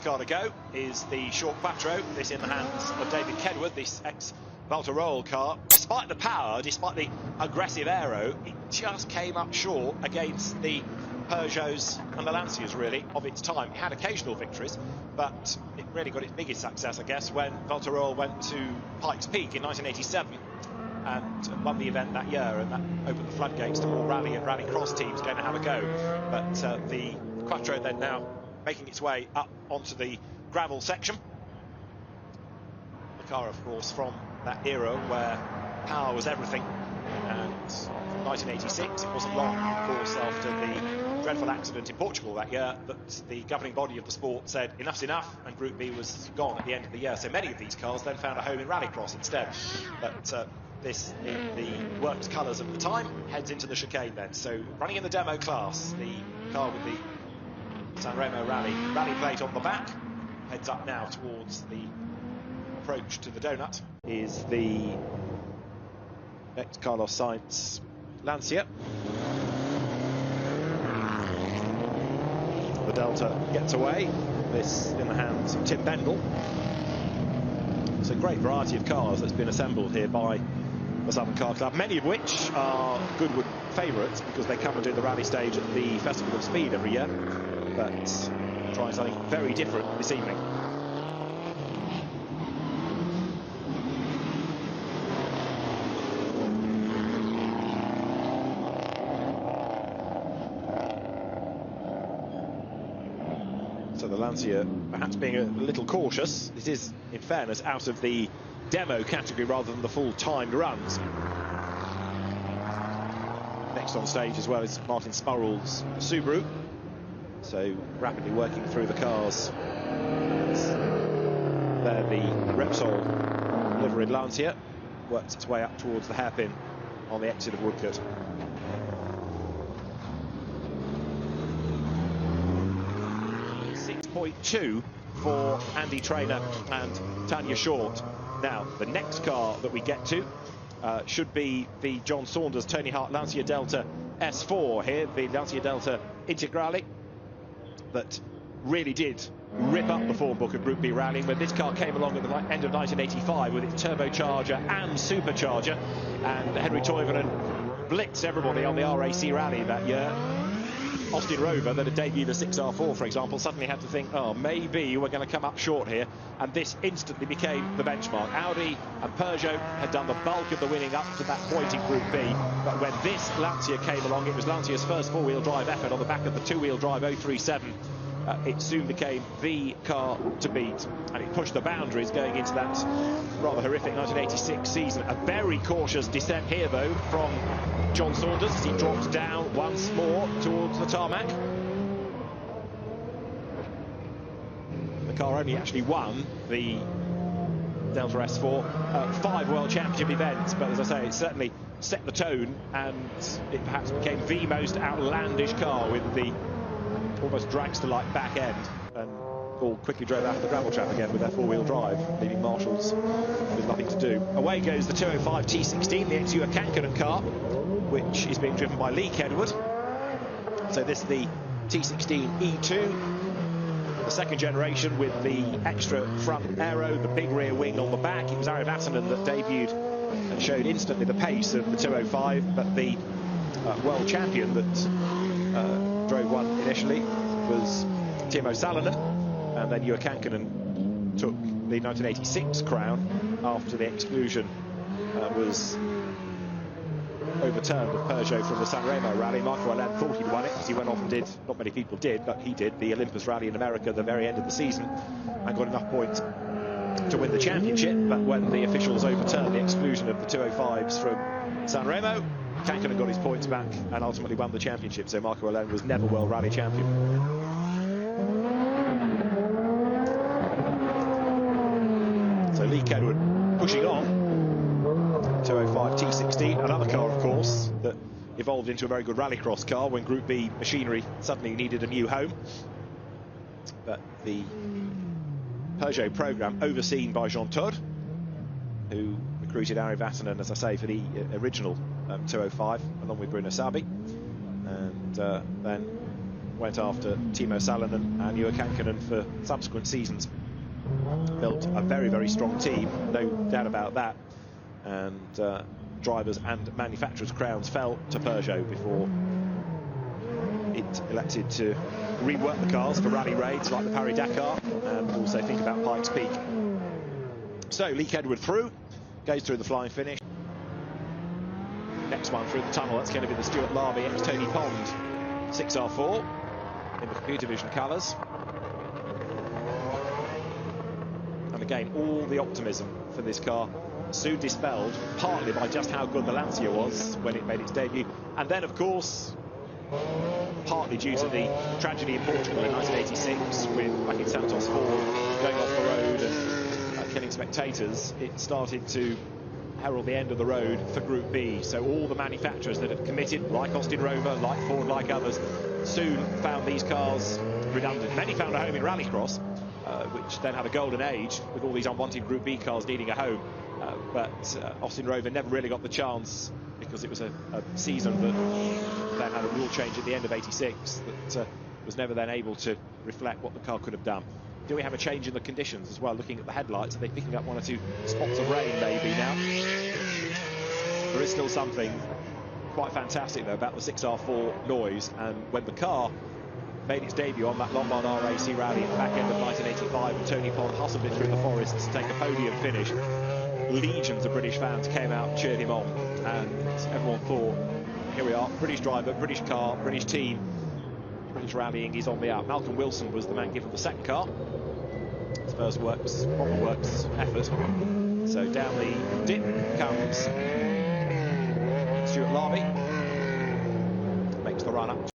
car to go is the Shortquattro. This in the hands of David Kedworth, this ex-Valterol car. Despite the power, despite the aggressive aero, it just came up short against the Peugeots and the Lancias, really, of its time. It had occasional victories, but it really got its biggest success, I guess, when Valterol went to Pikes Peak in 1987 and won the event that year, and that opened the floodgates to more rally and rallycross teams going to have a go. But the Quattro then now making its way up onto the gravel section. The car, of course, from that era where power was everything, and from 1986, it wasn't long, of course, after the dreadful accident in Portugal that year, that the governing body of the sport said enough's enough, and Group B was gone at the end of the year. So many of these cars then found a home in rallycross instead. But this, in the works colours of the time, heads into the chicane then. So running in the demo class, the car with the San Remo rally plate on the back heads up now towards the approach to the donut. Is the next Carlos Sainz Lancia. The Delta gets away. This in the hands of Tim Bendel. It's a great variety of cars that's been assembled here by the Southern Car Club, many of which are Goodwood favourites because they come and do the rally stage at the Festival of Speed every year, but trying something very different this evening. So the Lancia perhaps being a little cautious. This is, in fairness, out of the demo category rather than the full timed runs. Next on stage as well is Martin Spurrell's Subaru. So rapidly working through the cars. There the Repsol liveried Lancia works its way up towards the hairpin on the exit of Woodcote. .2 for Andy Traynor and Tanya Short. Now, the next car that we get to should be the John Saunders Tony Hart Lancia Delta S4 here, the Lancia Delta Integrale, that really did rip up the form book of Group B rallying when this car came along at the end of 1985 with its turbocharger and supercharger, and Henry Toivonen blitzed everybody on the RAC rally that year. Austin Rover, that had debuted the 6R4, for example, suddenly had to think, oh, maybe we're going to come up short here, and this instantly became the benchmark. Audi and Peugeot had done the bulk of the winning up to that point in Group B, but when this Lancia came along, it was Lancia's first four-wheel drive effort on the back of the two-wheel drive 037. It soon became the car to beat, and it pushed the boundaries going into that rather horrific 1986 season. A very cautious descent here, though, from John Saunders as he drops down once more towards the tarmac. The car only actually won the Delta S4 5 World Championship events, but as I say, it certainly set the tone, and it perhaps became the most outlandish car with the almost dragster-like back end, and all quickly drove out of the gravel trap again with their four-wheel drive, leaving marshals with nothing to do. Away goes the 205 T16, the ex-Ewa Kankkunen car, which is being driven by Lee Kedworth. So this is the T16 E2, the second generation with the extra front aero, the big rear wing on the back. It was Ari Vatanen that debuted and showed instantly the pace of the 205, but the world champion that drove one initially was Timo Salonen, and then Ewa Kankkunen took the 1986 crown after the exclusion was overturned of Peugeot from the San Remo rally. Marco Allen thought he'd won it, as he went off and did, not many people did, but he did, the Olympus rally in America at the very end of the season, and got enough points to win the championship. But when the officials overturned the exclusion of the 205s from San Remo, Kankkunen got his points back and ultimately won the championship, so Marco Allen was never World Rally champion. So Lee Kedworth pushing on. 205 T16, another car, of course, that evolved into a very good rallycross car when Group B machinery suddenly needed a new home. But the Peugeot programme, overseen by Jean Todt, who recruited Ari Vatanen, as I say, for the original 205, along with Bruno Sabi, and then went after Timo Salonen and Juha Kankkunen for subsequent seasons. Built a very, very strong team, no doubt about that. And drivers and manufacturers' crowns fell to Peugeot before it elected to rework the cars for rally raids like the Paris-Dakar, and also think about Pikes Peak. So Leek Edward through, goes through the flying finish. Next one through the tunnel, that's going to be the Stuart Larby ex-Tony Pond 6R4 in the computer vision colours. And again, all the optimism for this car soon dispelled, partly by just how good the Lancia was when it made its debut, and then of course partly due to the tragedy in Portugal in 1986 with Joaquin Santos Ford going off the road and killing spectators. It started to herald the end of the road for Group B. So all the manufacturers that had committed, like Austin Rover, like Ford, like others, soon found these cars redundant. Many found a home in rallycross, which then had a golden age with all these unwanted Group B cars needing a home. But Austin Rover never really got the chance because it was a season that then had a rule change at the end of '86 that was never then able to reflect what the car could have done. Do we have a change in the conditions as well? Looking at the headlights, are they picking up one or two spots of rain maybe now? There is still something quite fantastic though about the 6R4 noise, and when the car made its debut on that Lombard RAC rally at the back end of 1985 and Tony Pond hustled it through the forests to take a podium finish, legions of British fans came out and cheered him on, and everyone thought, here we are, British driver, British car, British team, British rallying is on the up. Malcolm Wilson was the man given the second car, his first proper works effort. So down the dip comes Stuart Larby, makes the run up.